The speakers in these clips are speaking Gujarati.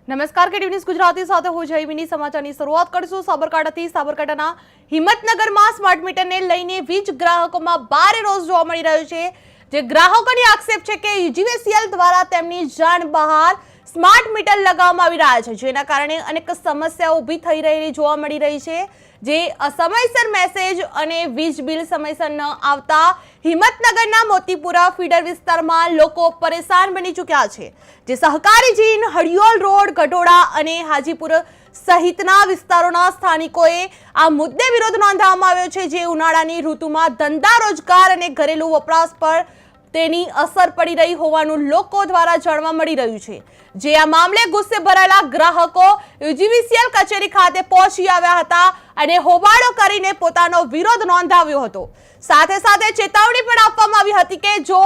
નમસ્કાર, કેટીવી ન્યૂઝ ગુજરાતી સાથે હું જયમિની સમાચારની શરૂઆત કરીશું સાબરકાંઠાથી। સાબરકાંઠાના હિંમતનગરમાં સ્માર્ટ મીટરને લઈને વીજ ગ્રાહકોમાં ભારે રોષ જોવા મળી રહ્યો છે। જે ગ્રાહકોની આક્ષેપ છે કે યુજીવીસીએલ દ્વારા તેમની જાણ બહાર સ્માર્ટ મીટર લગાવવામાં આવી રહ્યા છે, જેના કારણે અનેક સમસ્યાઓ ઊભી થઈ રહેલી જોવા મળી રહી છે। જે અસમયસર મેસેજ અને વીજ બિલ સમયસર ન આવતા હિંમતનગરના મોતીપુરા ફીડર વિસ્તારમાં લોકો પરેશાન બની ચૂક્યા છે। જે સહકારી જીન, હડિયોલ રોડ, ગઢોડા અને હાજીપુર સહિતના વિસ્તારોના સ્થાનિકોએ આ મુદ્દે વિરોધ નોંધાવવામાં આવ્યો છે। જે ઉનાળાની ઋતુમાં ધંધા, રોજગાર અને ઘરેલુ વપરાશ પર તેની અસર પડી રહી હોવાનું લોકો દ્વારા જાણવા મળી રહ્યું છે। જે આ મામલે ગુસ્સે ભરાયેલા ગ્રાહકો યુજીવીસીએલ કચેરી ખાતે પહોંચી આવ્યા હતા અને હોબાળો કરીને પોતાનો વિરોધ નોંધાવ્યો હતો। સાથે સાથે ચેતવણી પણ આપવામાં આવી હતી કે જો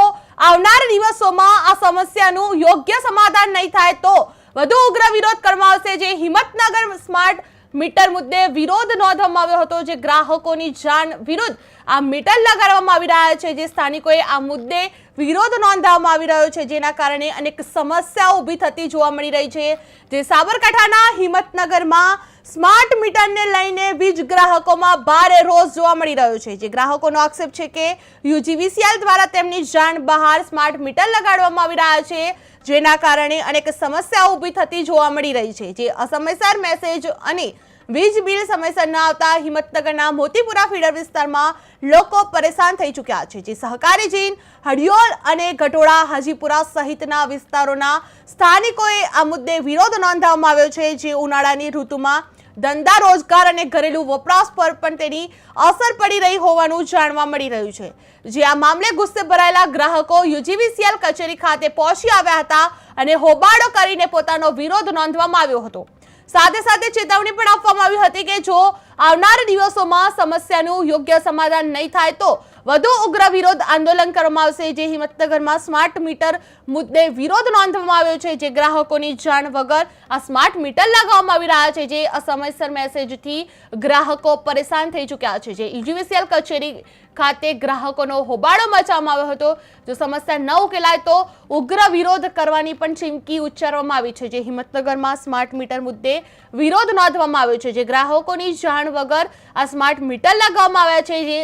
આવનાર દિવસોમાં આ સમસ્યાનું યોગ્ય સમાધાન નહીં થાય તો વધુ ઉગ્ર વિરોધ કરવામાં આવશે। જે હિંમતનગર સ્માર્ટ મીટર મુદ્દે વિરોધ નોંધવામાં આવ્યો હતો। જે ગ્રાહકોની જાણ વિરુદ્ધ આ મીટર લગાડવામાં આવી રહ્યા છે। જે સ્થાનિકોએ આ મુદ્દે વિરોધ નોંધાવવામાં આવી રહ્યો છે, જેના કારણે અનેક સમસ્યાઓ ઊભી થતી જોવા મળી રહી છે। જે સાબરકાંઠાના હિંમતનગરમાં સ્માર્ટ મીટરને લઈને વીજ ગ્રાહકોમાં ભારે રોષ જોવા મળી રહ્યો છે। જે ગ્રાહકોનો આક્ષેપ છે કે યુજીવીસીએલ દ્વારા તેમની જાણ બહાર સ્માર્ટ મીટર લગાડવામાં આવી રહ્યા છે, જેના કારણે અનેક સમસ્યાઓ ઊભી થતી જોવા મળી રહી છે। જે અસમયસર મેસેજ અને વીજ બિલ સમયસર ન આવતા હિંમતનગરના મોતીપુરા ફીડર વિસ્તારમાં લોકો પરેશાન થઈ ચૂક્યા છે। જે સહકારી જીન, હડિયોલ અને ગઢોડા, હાજીપુરા સહિતના વિસ્તારોના સ્થાનિકોએ આ મુદ્દે વિરોધ નોંધાવવામાં આવ્યો છે। જે ઉનાળાની ઋતુમાં ધંધા, રોજગાર અને ઘરેલુ વપરાશ પર પણ તેની અસર પડી રહી હોવાનું જાણવા મળી રહ્યું છે। જે આ મામલે ગુસ્સે ભરાયેલા ગ્રાહકો યુજીવીસીએલ કચેરી ખાતે પહોંચી આવ્યા હતા અને હોબાળો કરીને પોતાનો વિરોધ નોંધવામાં આવ્યો હતો। સાથે સાથે ચેતવણી પણ આપવામાં આવી હતી કે જો આવનાર દિવસોમાં સમસ્યાનું યોગ્ય સમાધાન નહીં થાય તો વધુ ઉગ્ર વિરોધ આંદોલન કરવામાં આવશે। જે હિંમતનગરમાં સ્માર્ટ મીટર મુદ્દે વિરોધ નોંધવામાં આવ્યો છે। જે ગ્રાહકોની જાણ વગર આ સ્માર્ટ મીટર લગાવવામાં આવી રહ્યા છે। જે અસમયસર મેસેજથી ગ્રાહકો પરેશાન થઈ ચૂક્યા છે। જે યુજીવીસીએલ કચેરી ખાતે ગ્રાહકોનો હોબાળો મચાવવામાં આવ્યો હતો। જો સમસ્યા ન ઉકેલાય તો ઉગ્ર વિરોધ કરવાની પણ ચીમકી ઉચ્ચારવામાં આવી છે। જે હિંમતનગરમાં સ્માર્ટ મીટર મુદ્દે વિરોધ નોંધવામાં આવ્યો છે। જે ગ્રાહકોની જાણ વગર આ સ્માર્ટ મીટર લગાવવામાં આવ્યા છે। જે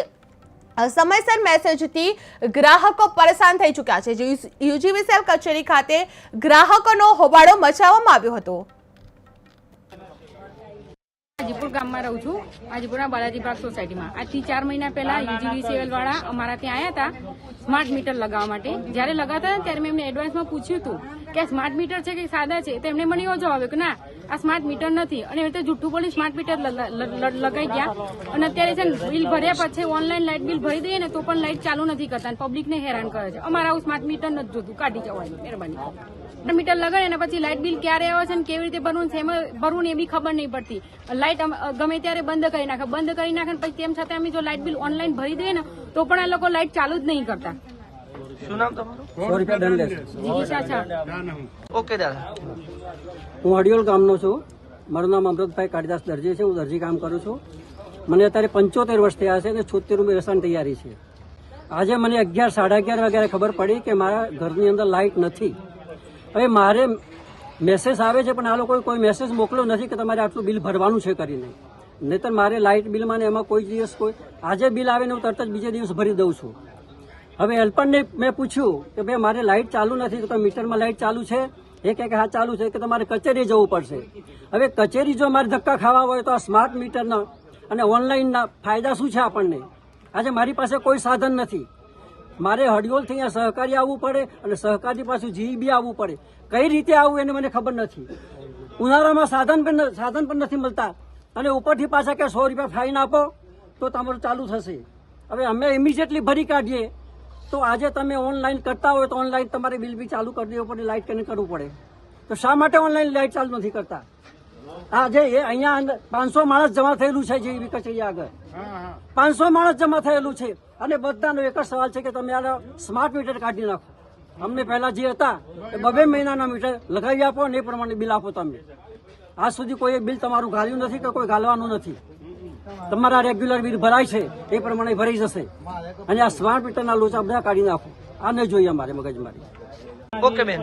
સમયસર મેસેજથી ગ્રાહકો પરેશાન થઈ ચૂક્યા છે। જે યુજીવીસીએલ કચેરી ખાતે ગ્રાહકોનો હોબાળો મચાવવામાં આવ્યો હતો। હાજીપુર ગામમાં રહું છું, હાજીપુરના બાલાજી પાર્ક સોસાયટીમાં। આજથી 4 મહિના પહેલા યુજીવીસીએલ વાળા અમારા ત્યાં આવ્યા હતા સ્માર્ટ મીટર લગાવવા માટે। જયારે લગાવતા હતા ત્યારે મેં એમને એડવાન્સમાં પૂછ્યું હતું કે સ્માર્ટ મીટર છે કે સાદા છે, તો એમને મને એવો જવાબ કે ના આ સ્માર્ટ મીટર નથી, અને એ જુઠ્ઠું બોલી સ્માર્ટ મીટર લગાઈ ગયા। અને અત્યારે છે ને બિલ ભર્યા પછી ઓનલાઈન લાઇટ બિલ ભરી દઈએ ને તો પણ લાઇટ ચાલુ નથી કરતા, પબ્લિકને હેરાન કરે છે। અમારે આવું સ્માર્ટ મીટર નથી જોતું, કાઢી જવાનું મહેરબાની। મીટર લગાડે અને પછી લાઇટ બિલ ક્યારે આવે છે ને કેવી રીતે ભરવું છે એમાં ભરવું ને એ બી ખબર નહીં પડતી। લાઇટ ગમે ત્યારે બંધ કરી નાખે પછી તેમ છતાં અમે જો લાઇટ બિલ ઓનલાઈન ભરી દઈએ ને તો પણ આ લોકો લાઇટ ચાલુ જ નહીં કરતા। શું નામ તમારું? 100 રૂપિયા દંડ લેશે। જીગીશા છે। ઓકે દાદા, હું હડિયોલ ગામનો છું। મારું નામ અમૃતભાઈ કાળીદાસ દરજી છે। હું દરજી કામ કરું છું। મને અત્યારે 75 વર્ષ થયા છે અને 76 વ્યસન તૈયારી છે। આજે મને 11, 11:30 વાગ્યારે ખબર પડી કે મારા ઘરની અંદર લાઇટ નથી। હવે મારે મેસેજ આવે છે પણ આ લોકોએ કોઈ મેસેજ મોકલ્યો નથી કે તમારે આટલું બિલ ભરવાનું છે કરીને, નહીતર મારે લાઇટ બિલમાં એમાં કોઈ દિવસ આજે બિલ આવે ને હું તરત જ બીજે દિવસ ભરી દઉં છું। હવે હેલ્પરને મેં પૂછ્યું કે ભાઈ મારે લાઇટ ચાલુ નથી તો મીટરમાં લાઇટ ચાલુ છે? એ કહે કે હા ચાલુ છે, કે તમારે કચેરી જવું પડશે। હવે કચેરી જો મારે ધક્કા ખાવા હોય તો આ સ્માર્ટ મીટરના અને ઓનલાઈનના ફાયદા શું છે આપણને? આજે મારી પાસે કોઈ સાધન નથી, મારે હડિયોલથી અહીંયા સહકારી આવવું પડે અને સહકારી પાછું જીબી આવવું પડે। કઈ રીતે આવવું એને મને ખબર નથી। ઉનાળામાં સાધન પણ નથી મળતા અને ઉપરથી પાછા કે 100 રૂપિયા ફાઇન આપો તો તમારું ચાલુ થશે। હવે અમે ઇમિડિયેટલી ભરી કાઢીએ તો આજે તમે ઓનલાઈન કરતા હોય તો ઓનલાઈન તમારે બિલ બી ચાલુ કરી દેવું પડે, લાઇટ કનેક્ટ કરવું પડે, તો શા માટે ઓનલાઈન લાઇટ ચાલુ નથી કરતા? આજે અહીંયા 500 માણસ જમા થયેલું છે જીબી કચેરી આગળ, 500 માણસ જમા થયેલું છે અને બધાનો એક જ સવાલ છે કે તમે આ સ્માર્ટ મીટર કાઢી નાખો। અમને પહેલા જે હતા એ 2 મહિનાના મીટર લગાવી આપો અને એ પ્રમાણે બિલ આપો તમે। આજ સુધી કોઈ બિલ તમારું ઘાલ્યું નથી કે કોઈ ઘાલવાનું નથી। તમારા રેગ્યુલર બિલ ભરાય છે એ પ્રમાણે ભરાઈ જશે અને આ સ્માર્ટ મીટરના લોચા બધા કાઢી નાખો। આ નહીં જોઈએ અમારે મગજમારી। ઓકે બેન।